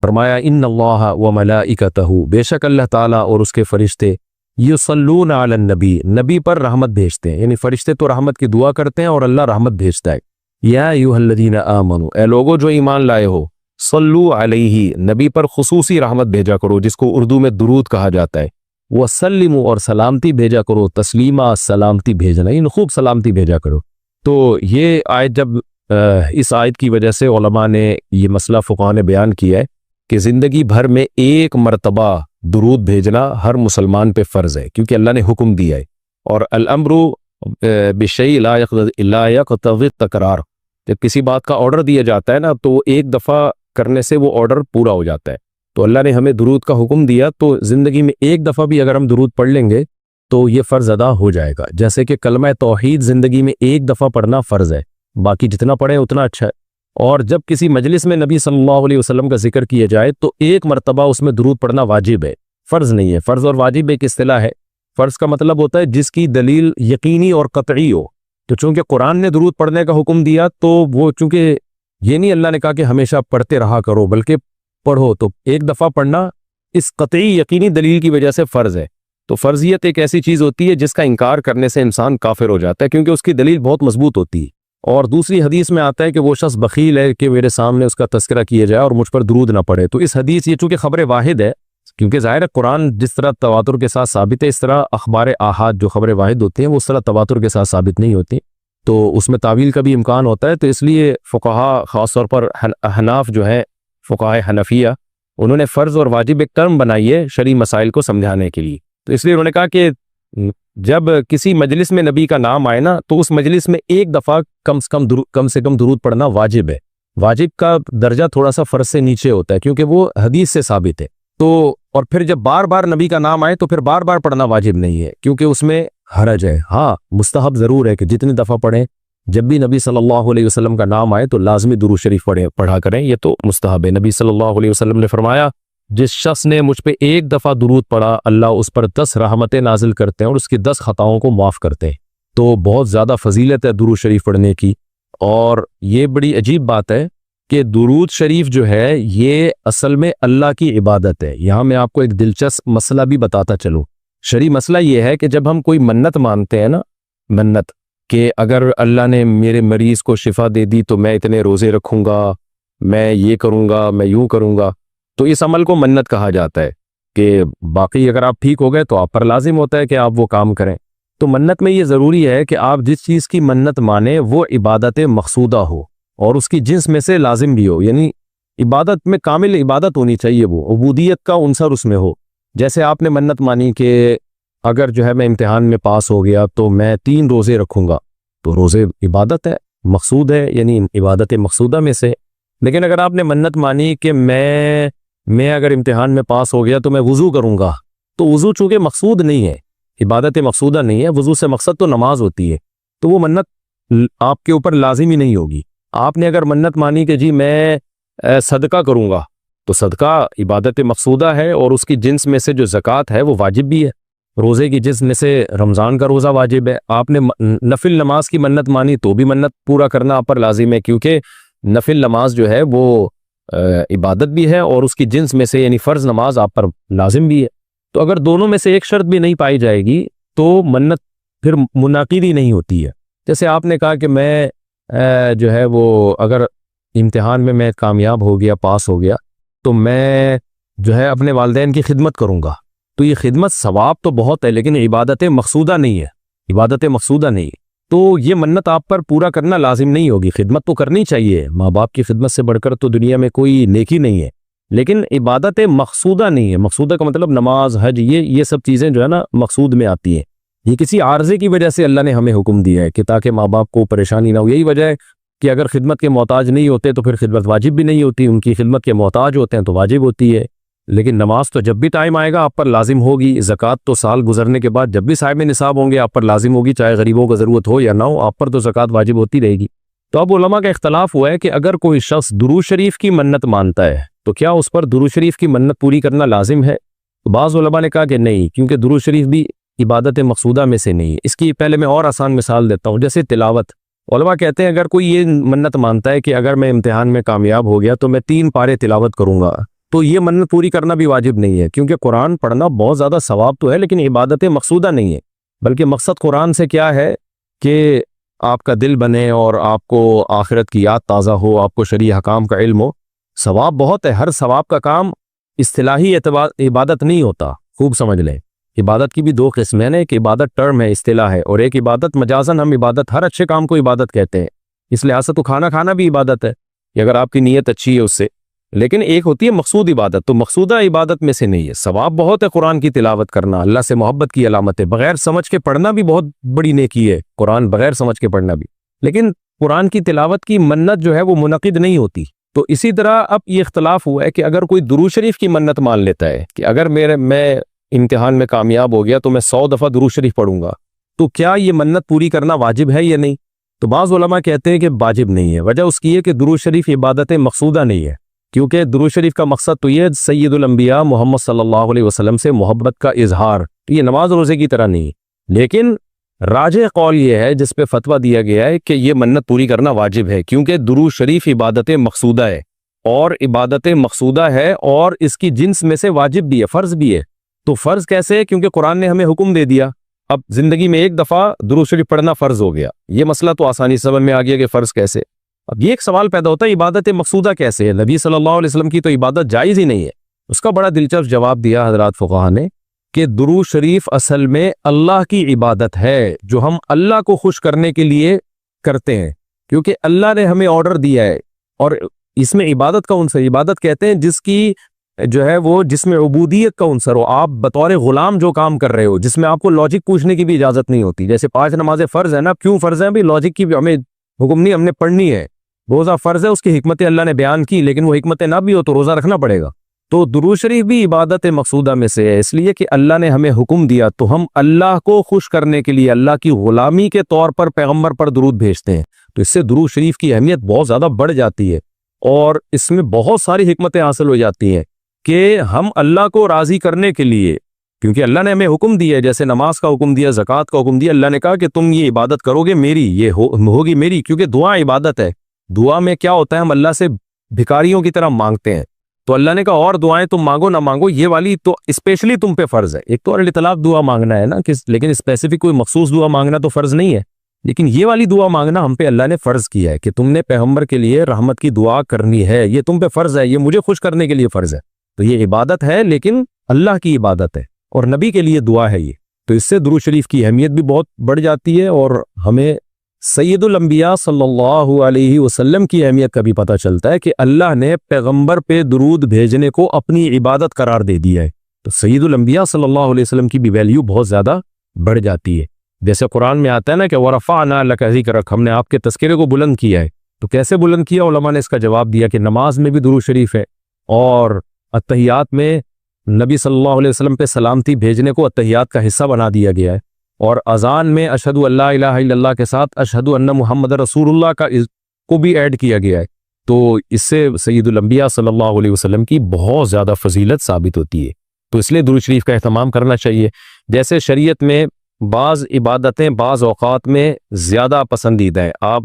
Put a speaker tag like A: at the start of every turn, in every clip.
A: فرمایا ان اللہ و ملائکتہ، بے شک اللہ تعالیٰ اور اس کے فرشتے یصلون علی النبی، نبی پر رحمت بھیجتے ہیں، یعنی فرشتے تو رحمت کی دعا کرتے ہیں اور اللہ رحمت بھیجتا ہے۔ یا ایھا الذین آمنوا، اے لوگو جو ایمان لائے ہو، صلو علیہ، نبی پر خصوصی رحمت بھیجا کرو جس کو اردو میں درود کہا جاتا ہے، وسلموا، اور سلامتی بھیجا کرو، تسلیمہ، سلامتی بھیجنا، یعنی خوب سلامتی بھیجا کرو۔ تو یہ آیت جب اس آیت کی وجہ سے علماء نے یہ مسئلہ فقہاء نے بیان کیا ہے کہ زندگی بھر میں ایک مرتبہ درود بھیجنا ہر مسلمان پہ فرض ہے، کیونکہ اللہ نے حکم دیا ہے، اور الامر بشیء لا یقتضی التکرار، جب کسی بات کا آرڈر دیا جاتا ہے نا تو ایک دفعہ کرنے سے وہ آرڈر پورا ہو جاتا ہے۔ تو اللہ نے ہمیں درود کا حکم دیا، تو زندگی میں ایک دفعہ بھی اگر ہم درود پڑھ لیں گے تو یہ فرض ادا ہو جائے گا، جیسے کہ کلمہ توحید زندگی میں ایک دفعہ پڑھنا فرض ہے، باقی جتنا پڑھیں اتنا اچھا ہے۔ اور جب کسی مجلس میں نبی صلی اللہ علیہ وسلم کا ذکر کیا جائے تو ایک مرتبہ اس میں درود پڑھنا واجب ہے، فرض نہیں ہے۔ فرض اور واجب ایک اصطلاح ہے۔ فرض کا مطلب ہوتا ہے جس کی دلیل یقینی اور قطعی ہو، تو چونکہ قرآن نے درود پڑھنے کا حکم دیا تو وہ چونکہ یہ نہیں اللہ نے کہا کہ ہمیشہ پڑھتے رہا کرو، بلکہ پڑھو، تو ایک دفعہ پڑھنا اس قطعی یقینی دلیل کی وجہ سے فرض ہے۔ تو فرضیت ایک ایسی چیز ہوتی ہے جس کا انکار کرنے سے انسان کافر ہو جاتا ہے، کیونکہ اس کی دلیل بہت مضبوط ہوتی ہے۔ اور دوسری حدیث میں آتا ہے کہ وہ شخص بخیل ہے کہ میرے سامنے اس کا تذکرہ کیا جائے اور مجھ پر درود نہ پڑھے۔ تو اس حدیث یہ چونکہ خبر واحد ہے، کیونکہ ظاہر ہے قرآن جس طرح تواتر کے ساتھ ثابت ہے، اس طرح اخبار آحاد جو خبر واحد ہوتے ہیں وہ اس طرح تواتر کے ساتھ ثابت نہیں ہوتی، تو اس میں تعویل کا بھی امکان ہوتا ہے۔ تو اس لیے فقہا، خاص طور پر احناف جو ہیں، فقہاء حنفیہ، انہوں نے فرض اور واجب ایک ٹرم بنائی ہے شرعی مسائل کو سمجھانے کے لیے۔ تو اس لیے انہوں نے کہا کہ جب کسی مجلس میں نبی کا نام آئے نا تو اس مجلس میں ایک دفعہ کم سے کم درود پڑھنا واجب ہے۔ واجب کا درجہ تھوڑا سا فرض سے نیچے ہوتا ہے کیونکہ وہ حدیث سے ثابت ہے۔ تو اور پھر جب بار بار نبی کا نام آئے تو پھر بار بار پڑھنا واجب نہیں ہے کیونکہ اس میں حرج ہے۔ ہاں مستحب ضرور ہے کہ جتنی دفعہ پڑھیں، جب بھی نبی صلی اللہ علیہ وسلم کا نام آئے تو لازمی درود شریف پڑھا کریں، یہ تو مستحب ہے۔ نبی صلی اللہ علیہ وسلم نے فرمایا جس شخص نے مجھ پہ ایک دفعہ درود پڑھا اللہ اس پر 10 رحمتیں نازل کرتے ہیں اور اس کی 10 خطاؤں کو معاف کرتے ہیں۔ تو بہت زیادہ فضیلت ہے درود شریف پڑھنے کی، اور یہ بڑی عجیب بات ہے کہ درود شریف جو ہے یہ اصل میں اللہ کی عبادت ہے۔ یہاں میں آپ کو ایک دلچسپ مسئلہ بھی بتاتا چلوں۔ شرعی مسئلہ یہ ہے کہ جب ہم کوئی منت مانتے ہیں نا، منت کہ اگر اللہ نے میرے مریض کو شفا دے دی تو میں اتنے روزے رکھوں گا، میں یہ کروں گا، میں یوں کروں گا، تو اس عمل کو منت کہا جاتا ہے کہ باقی اگر آپ ٹھیک ہو گئے تو آپ پر لازم ہوتا ہے کہ آپ وہ کام کریں۔ تو منت میں یہ ضروری ہے کہ آپ جس چیز کی منت مانیں وہ عبادت مقصودہ ہو اور اس کی جنس میں سے لازم بھی ہو، یعنی عبادت میں کامل عبادت ہونی چاہیے، وہ عبودیت کا عنصر اس میں ہو۔ جیسے آپ نے منت مانی کہ اگر جو ہے میں امتحان میں پاس ہو گیا تو میں 3 روزے رکھوں گا، تو روزے عبادت ہے، مقصود ہے، یعنی عبادت مقصودہ میں سے۔ لیکن اگر آپ نے منت مانی کہ میں اگر امتحان میں پاس ہو گیا تو میں وضو کروں گا، تو وضو چونکہ مقصود نہیں ہے، عبادت مقصودہ نہیں ہے، وضو سے مقصد تو نماز ہوتی ہے، تو وہ منت آپ کے اوپر لازمی نہیں ہوگی۔ آپ نے اگر منت مانی کہ جی میں صدقہ کروں گا، تو صدقہ عبادت مقصودہ ہے اور اس کی جنس میں سے جو زکوٰۃ ہے وہ واجب بھی ہے۔ روزے کی جنس میں سے رمضان کا روزہ واجب ہے۔ آپ نے نفل نماز کی منت مانی تو بھی منت پورا کرنا آپ پر لازم ہے، کیونکہ نفل نماز جو ہے وہ عبادت بھی ہے اور اس کی جنس میں سے یعنی فرض نماز آپ پر لازم بھی ہے۔ تو اگر دونوں میں سے ایک شرط بھی نہیں پائی جائے گی تو منت پھر منعقد ہی نہیں ہوتی ہے۔ جیسے آپ نے کہا کہ میں جو ہے وہ اگر امتحان میں کامیاب ہو گیا، پاس ہو گیا، تو میں جو ہے اپنے والدین کی خدمت کروں گا، تو یہ خدمت ثواب تو بہت ہے لیکن عبادت مقصودہ نہیں ہے، عبادت مقصودہ نہیں ہے، تو یہ منت آپ پر پورا کرنا لازم نہیں ہوگی۔ خدمت تو کرنی چاہیے، ماں باپ کی خدمت سے بڑھ کر تو دنیا میں کوئی نیکی نہیں ہے، لیکن عبادت مقصودہ نہیں ہے۔ مقصودہ کا مطلب نماز، حج، یہ سب چیزیں جو ہے نا مقصود میں آتی ہیں۔ یہ کسی عارضے کی وجہ سے اللہ نے ہمیں حکم دیا ہے کہ تاکہ ماں باپ کو پریشانی نہ ہو۔ یہی وجہ ہے کہ اگر خدمت کے محتاج نہیں ہوتے تو پھر خدمت واجب بھی نہیں ہوتی، ان کی خدمت کے محتاج ہوتے ہیں تو واجب ہوتی ہے۔ لیکن نماز تو جب بھی ٹائم آئے گا آپ پر لازم ہوگی، زکوٰۃ تو سال گزرنے کے بعد جب بھی صاحب نصاب ہوں گے آپ پر لازم ہوگی، چاہے غریبوں کو ضرورت ہو یا نہ ہو، آپ پر تو زکوٰۃ واجب ہوتی رہے گی۔ تو اب علماء کا اختلاف ہوا ہے کہ اگر کوئی شخص درود شریف کی منت مانتا ہے تو کیا اس پر درود شریف کی منت پوری کرنا لازم ہے؟ تو بعض علماء نے کہا کہ نہیں، کیونکہ درود شریف بھی عبادت مقصودہ میں سے نہیں ہے۔ اس کی پہلے میں اور آسان مثال دیتا ہوں، جیسے تلاوت۔ علماء کہتے ہیں اگر کوئی یہ منت مانتا ہے کہ اگر میں امتحان میں کامیاب ہو گیا تو میں 3 پارے تلاوت کروں گا، تو یہ منت پوری کرنا بھی واجب نہیں ہے، کیونکہ قرآن پڑھنا بہت زیادہ ثواب تو ہے لیکن عبادت مقصودہ نہیں ہے، بلکہ مقصد قرآن سے کیا ہے کہ آپ کا دل بنے اور آپ کو آخرت کی یاد تازہ ہو، آپ کو شرعی حکام کا علم ہو۔ ثواب بہت ہے، ہر ثواب کا کام اصطلاحی عبادت نہیں ہوتا، خوب سمجھ لیں۔ عبادت کی بھی دو قسمیں ہیں، ایک عبادت ٹرم ہے، اصطلاح ہے، اور ایک عبادت مجازن ہم عبادت، ہر اچھے کام کو عبادت کہتے ہیں۔ اس لحاظ سے تو کھانا کھانا بھی عبادت ہے کہ اگر آپ کی نیت اچھی ہے اس سے، لیکن ایک ہوتی ہے مقصود عبادت، تو مقصودہ عبادت میں سے نہیں ہے۔ ثواب بہت ہے قرآن کی تلاوت کرنا، اللہ سے محبت کی علامت ہے، بغیر سمجھ کے پڑھنا بھی بہت بڑی نیکی ہے، قرآن بغیر سمجھ کے پڑھنا بھی، لیکن قرآن کی تلاوت کی منت جو ہے وہ منعقد نہیں ہوتی۔ تو اسی طرح اب یہ اختلاف ہوا ہے کہ اگر کوئی درود شریف کی منت مان لیتا ہے کہ اگر میں امتحان میں کامیاب ہو گیا تو میں 100 دفعہ درود شریف پڑھوں گا، تو کیا یہ منت پوری کرنا واجب ہے یا نہیں؟ تو بعض علماء کہتے ہیں کہ واجب نہیں ہے۔ وجہ اس کی ہے کہ درود شریف عبادت مقصودہ نہیں ہے، کیونکہ درود شریف کا مقصد تو یہ سید الانبیاء محمد صلی اللہ علیہ وسلم سے محبت کا اظہار، یہ نماز روزے کی طرح نہیں ہے۔ لیکن راجح قول یہ ہے جس پہ فتویٰ دیا گیا ہے کہ یہ منت پوری کرنا واجب ہے، کیونکہ درود شریف عبادت مقصودہ ہے، اور عبادت مقصودہ ہے اور اس کی جنس میں سے واجب بھی ہے، فرض بھی ہے۔ تو فرض کیسے ہے؟ کیونکہ قرآن نے ہمیں حکم دے دیا، اب زندگی میں ایک دفعہ درود شریف پڑھنا فرض ہو گیا، یہ مسئلہ تو آسانی سے سمجھ میں آ گیا کہ فرض کیسے۔ اب یہ ایک سوال پیدا ہوتا ہے عبادت مقصودہ کیسے ہے؟ نبی صلی اللہ علیہ وسلم کی تو عبادت جائز ہی نہیں ہے۔ اس کا بڑا دلچسپ جواب دیا حضرات فقہا نے کہ درود شریف اصل میں اللہ کی عبادت ہے جو ہم اللہ کو خوش کرنے کے لیے کرتے ہیں، کیونکہ اللہ نے ہمیں آرڈر دیا ہے، اور اس میں عبادت کا عنصر، عبادت کہتے ہیں جس کی جو ہے وہ جس میں عبودیت کا عنصر ہو، آپ بطور غلام جو کام کر رہے ہو، جس میں آپ کو لاجک پوچھنے کی بھی اجازت نہیں ہوتی۔ جیسے 5 نمازیں فرض ہیں نا، کیوں فرض ہیں بھی؟ لاجک کی بھی ہمیں حکم نہیں، ہم نے پڑھنی ہے۔ روزہ فرض ہے، اس کی حکمتیں اللہ نے بیان کی، لیکن وہ حکمتیں نہ بھی ہو تو روزہ رکھنا پڑے گا۔ تو درود شریف بھی عبادت مقصودہ میں سے ہے، اس لیے کہ اللہ نے ہمیں حکم دیا، تو ہم اللہ کو خوش کرنے کے لیے اللہ کی غلامی کے طور پر پیغمبر پر درود بھیجتے ہیں۔ تو اس سے درود شریف کی اہمیت بہت زیادہ بڑھ جاتی ہے، اور اس میں بہت ساری حکمتیں حاصل ہو جاتی ہیں کہ ہم اللہ کو راضی کرنے کے لیے، کیونکہ اللہ نے ہمیں حکم دیا ہے، جیسے نماز کا حکم دیا، زکوٰۃ کا حکم دیا، اللہ نے کہا کہ تم یہ عبادت کرو گے میری، یہ ہوگی میری، کیونکہ دعا عبادت ہے۔ دعا میں کیا ہوتا ہے؟ ہم اللہ سے بھکاریوں کی طرح مانگتے ہیں، تو اللہ نے کہا اور دعائیں تم مانگو نہ مانگو، یہ والی تو اسپیشلی تم پہ فرض ہے۔ ایک تو الاطلاق دعا مانگنا ہے نا، لیکن اسپیسیفک کوئی مخصوص دعا مانگنا تو فرض نہیں ہے، لیکن یہ والی دعا مانگنا ہم پہ اللہ نے فرض کیا ہے کہ تم نے پیغمبر کے لیے رحمت کی دعا کرنی ہے، یہ تم پہ فرض ہے، یہ مجھے خوش کرنے کے لیے فرض ہے۔ تو یہ عبادت ہے، لیکن اللہ کی عبادت ہے، اور نبی کے لیے دعا ہے یہ۔ تو اس سے درود شریف کی اہمیت بھی بہت بڑھ جاتی ہے، اور ہمیں سید الانبیاء صلی اللہ علیہ وسلم کی اہمیت کا بھی پتہ چلتا ہے کہ اللہ نے پیغمبر پہ درود بھیجنے کو اپنی عبادت قرار دے دیا ہے۔ تو سید الانبیاء صلی اللہ علیہ وسلم کی بھی ویلیو بہت زیادہ بڑھ جاتی ہے۔ جیسے قرآن میں آتا ہے نا کہ وَرَفَعْنَا لَكَ ذِكْرَكَ، ہم نے آپ کے تذکرے کو بلند کیا ہے۔ تو کیسے بلند کیا؟ علماء نے اس کا جواب دیا کہ نماز میں بھی درود شریف ہے، اور اتحیات میں نبی صلی اللہ علیہ وسلم پہ سلامتی بھیجنے کو اتحیات کا حصہ بنا دیا گیا ہے، اور اذان میں اشہد ان لا الہ الا اللہ کے ساتھ اشہد ان محمد رسول اللہ کو بھی ایڈ کیا گیا ہے۔ تو اس سے سید الانبیاء صلی اللہ علیہ وسلم کی بہت زیادہ فضیلت ثابت ہوتی ہے۔ تو اس لیے درود شریف کا اہتمام کرنا چاہیے۔ جیسے شریعت میں بعض عبادتیں بعض اوقات میں زیادہ پسندیدہ ہیں، آپ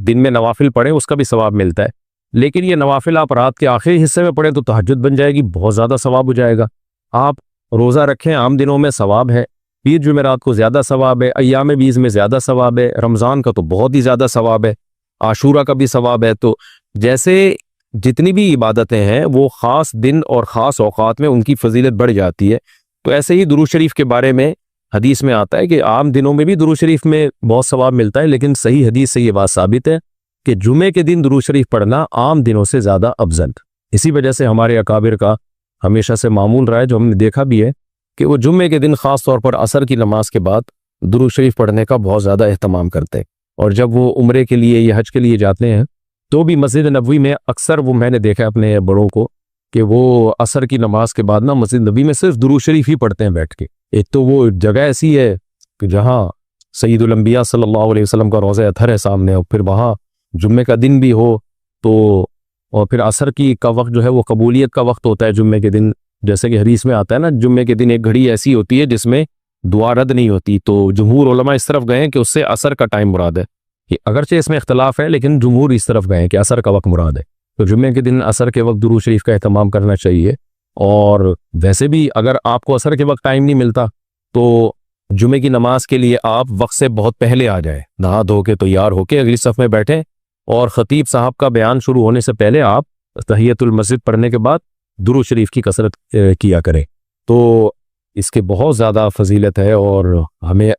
A: دن میں نوافل پڑھیں اس کا بھی ثواب ملتا ہے، لیکن یہ نوافل آپ رات کے آخری حصے میں پڑھیں تو تہجد بن جائے گی، بہت زیادہ ثواب ہو جائے گا۔ آپ روزہ رکھیں، عام دنوں میں ثواب ہے، عید جمعرات کو زیادہ ثواب ہے، ایام بیز میں زیادہ ثواب ہے، رمضان کا تو بہت ہی زیادہ ثواب ہے، عاشورہ کا بھی ثواب ہے۔ تو جیسے جتنی بھی عبادتیں ہیں وہ خاص دن اور خاص اوقات میں ان کی فضیلت بڑھ جاتی ہے، تو ایسے ہی درود شریف کے بارے میں حدیث میں آتا ہے کہ عام دنوں میں بھی درود شریف میں بہت ثواب ملتا ہے، لیکن صحیح حدیث سے یہ بات ثابت ہے کہ جمعے کے دن درود شریف پڑھنا عام دنوں سے زیادہ افضل۔ اسی وجہ سے ہمارے اکابر کا ہمیشہ سے معمول رہا ہے، جو ہم نے دیکھا بھی ہے کہ وہ جمعے کے دن خاص طور پر عصر کی نماز کے بعد درود شریف پڑھنے کا بہت زیادہ اہتمام کرتے ہیں، اور جب وہ عمرے کے لیے یا حج کے لیے جاتے ہیں تو بھی مسجد نبوی میں اکثر وہ میں نے دیکھا اپنے بڑوں کو کہ وہ عصر کی نماز کے بعد نا مسجد نبوی میں صرف درود شریف ہی پڑھتے ہیں بیٹھ کے۔ ایک تو وہ جگہ ایسی ہے کہ جہاں سید الانبیاء صلی اللہ علیہ وسلم کا روضہ اطہر ہے سامنے، اور پھر وہاں جمعے کا دن بھی ہو تو، اور پھر عصر کی کا وقت جو ہے وہ قبولیت کا وقت ہوتا ہے جمعے کے دن، جیسے کہ حدیث میں آتا ہے نا جمعے کے دن ایک گھڑی ایسی ہوتی ہے جس میں دعا رد نہیں ہوتی۔ تو جمہور علماء اس طرف گئے ہیں کہ اس سے عصر کا ٹائم مراد ہے، اگرچہ اس میں اختلاف ہے لیکن جمہور اس طرف گئے ہیں کہ عصر کا وقت مراد ہے۔ تو جمعے کے دن عصر کے وقت درود شریف کا اہتمام کرنا چاہیے۔ اور ویسے بھی اگر آپ کو عصر کے وقت ٹائم نہیں ملتا تو جمعے کی نماز کے لیے آپ وقت سے بہت پہلے آ جائیں، نہا دھو کے تیار ہو کے اگلی صف میں بیٹھیں، اور خطیب صاحب کا بیان شروع ہونے سے پہلے آپ تحیۃ المسجد پڑھنے کے بعد درود شریف کی کثرت کیا کریں۔ تو اس کے بہت زیادہ فضیلت ہے اور ہمیں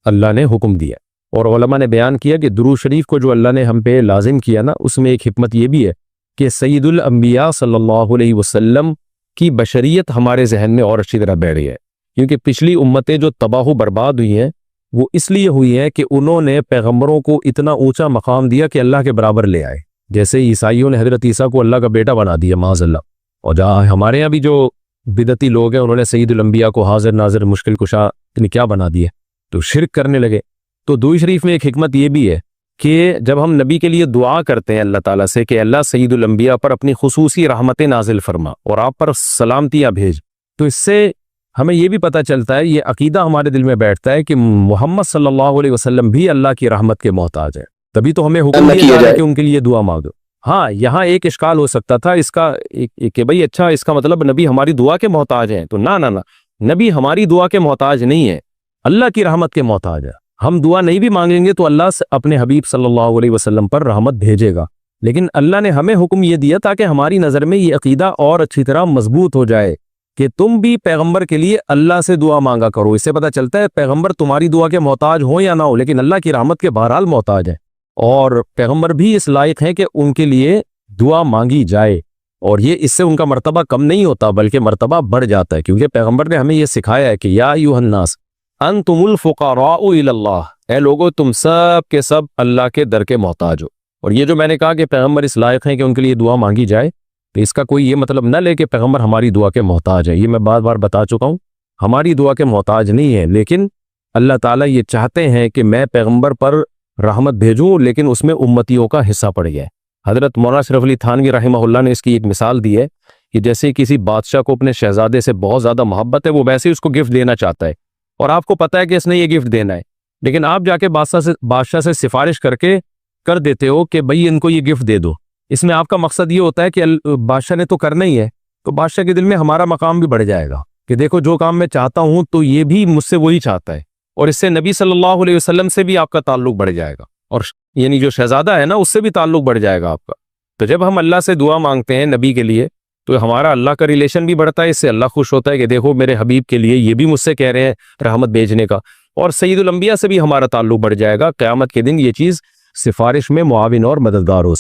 A: اللہ نے حکم دیا، اور علماء نے بیان کیا کہ درود شریف کو جو اللہ نے ہم پہ لازم کیا نا، اس میں ایک حکمت یہ بھی ہے کہ سید الانبیاء صلی اللہ علیہ وسلم کی بشریت ہمارے ذہن میں اور اچھی طرح بیٹھ گئی ہے، کیونکہ پچھلی امتیں جو تباہ و برباد ہوئی ہیں وہ اس لیے ہوئی ہیں کہ انہوں نے پیغمبروں کو اتنا اونچا مقام دیا کہ اللہ کے برابر لے آئے، جیسے عیسائیوں نے حضرت عیسیٰ کو اللہ کا بیٹا بنا دیا معاذ اللہ، اور جہاں ہمارے یہاں بھی جو بدعتی لوگ ہیں انہوں نے سید الانبیاء کو حاضر ناظر مشکل کشا کیا بنا دیا، تو شرک کرنے لگے۔ تو درود شریف میں ایک حکمت یہ بھی ہے کہ جب ہم نبی کے لیے دعا کرتے ہیں اللہ تعالیٰ سے کہ اللہ سید الانبیاء پر اپنی خصوصی رحمتیں نازل فرما اور آپ پر سلامتیاں بھیج، تو اس سے ہمیں یہ بھی پتہ چلتا ہے، یہ عقیدہ ہمارے دل میں بیٹھتا ہے کہ محمد صلی اللہ علیہ وسلم بھی اللہ کی رحمت کے محتاج ہے، تبھی تو ہمیں حکم دیا جا رہا ہے کہ ان کے لیے دعا مانگو۔ ہاں، یہاں ایک اشکال ہو سکتا تھا اس کا کہ بھئی اچھا اس کا مطلب نبی ہماری دعا کے محتاج ہیں، تو نہ، نبی ہماری دعا کے محتاج نہیں ہے، اللہ کی رحمت کے محتاج ہے۔ ہم دعا نہیں بھی مانگیں گے تو اللہ سے اپنے حبیب صلی اللہ علیہ وسلم پر رحمت بھیجے گا، لیکن اللہ نے ہمیں حکم یہ دیا تاکہ ہماری نظر میں یہ عقیدہ اور اچھی طرح مضبوط ہو جائے کہ تم بھی پیغمبر کے لیے اللہ سے دعا مانگا کرو۔ اس سے پتہ چلتا ہے پیغمبر تمہاری دعا کے محتاج ہو یا نہ ہو، لیکن اللہ کی رحمت کے بہرحال محتاج ہیں، اور پیغمبر بھی اس لائق ہیں کہ ان کے لیے دعا مانگی جائے، اور یہ اس سے ان کا مرتبہ کم نہیں ہوتا بلکہ مرتبہ بڑھ جاتا ہے، کیونکہ پیغمبر نے ہمیں یہ سکھایا ہے کہ یا ایھا الناس انتم الفقراء الی اللہ، اے لوگو تم سب کے سب اللہ کے در کے محتاج ہو۔ اور یہ جو میں نے کہا کہ پیغمبر اس لائق ہیں کہ ان کے لیے دعا مانگی جائے، تو اس کا کوئی یہ مطلب نہ لے کہ پیغمبر ہماری دعا کے محتاج ہے، یہ میں بار بار بتا چکا ہوں، ہماری دعا کے محتاج نہیں ہے، لیکن اللہ تعالیٰ یہ چاہتے ہیں کہ میں پیغمبر پر رحمت بھیجوں، لیکن اس میں امتیوں کا حصہ پڑ گیا ہے۔ حضرت مولانا اشرف علی تھانوی رحمہ اللہ نے اس کی ایک مثال دی ہے کہ جیسے کسی بادشاہ کو اپنے شہزادے سے بہت زیادہ محبت ہے، وہ ویسے ہی اس کو گفٹ دینا چاہتا ہے، اور آپ کو پتہ ہے کہ اس نے یہ گفٹ دینا ہے، لیکن آپ جا کے بادشاہ سے سفارش کر دیتے ہو کہ بھئی ان کو یہ گفٹ دے دو۔ اس میں آپ کا مقصد یہ ہوتا ہے کہ بادشاہ نے تو کرنا ہی ہے، تو بادشاہ کے دل میں ہمارا مقام بھی بڑھ جائے گا کہ دیکھو جو کام میں چاہتا ہوں تو یہ بھی مجھ سے وہی چاہتا ہے، اور اس سے نبی صلی اللہ علیہ وسلم سے بھی آپ کا تعلق بڑھ جائے گا، اور یعنی جو شہزادہ ہے نا اس سے بھی تعلق بڑھ جائے گا آپ کا۔ تو جب ہم اللہ سے دعا مانگتے ہیں نبی کے لیے تو ہمارا اللہ کا ریلیشن بھی بڑھتا ہے، اس سے اللہ خوش ہوتا ہے کہ دیکھو میرے حبیب کے لیے یہ بھی مجھ سے کہہ رہے ہیں رحمت بھیجنے کا، اور سید الانبیاء سے بھی ہمارا تعلق بڑھ جائے گا، قیامت کے دن یہ چیز سفارش میں معاون اور مددگار ہو۔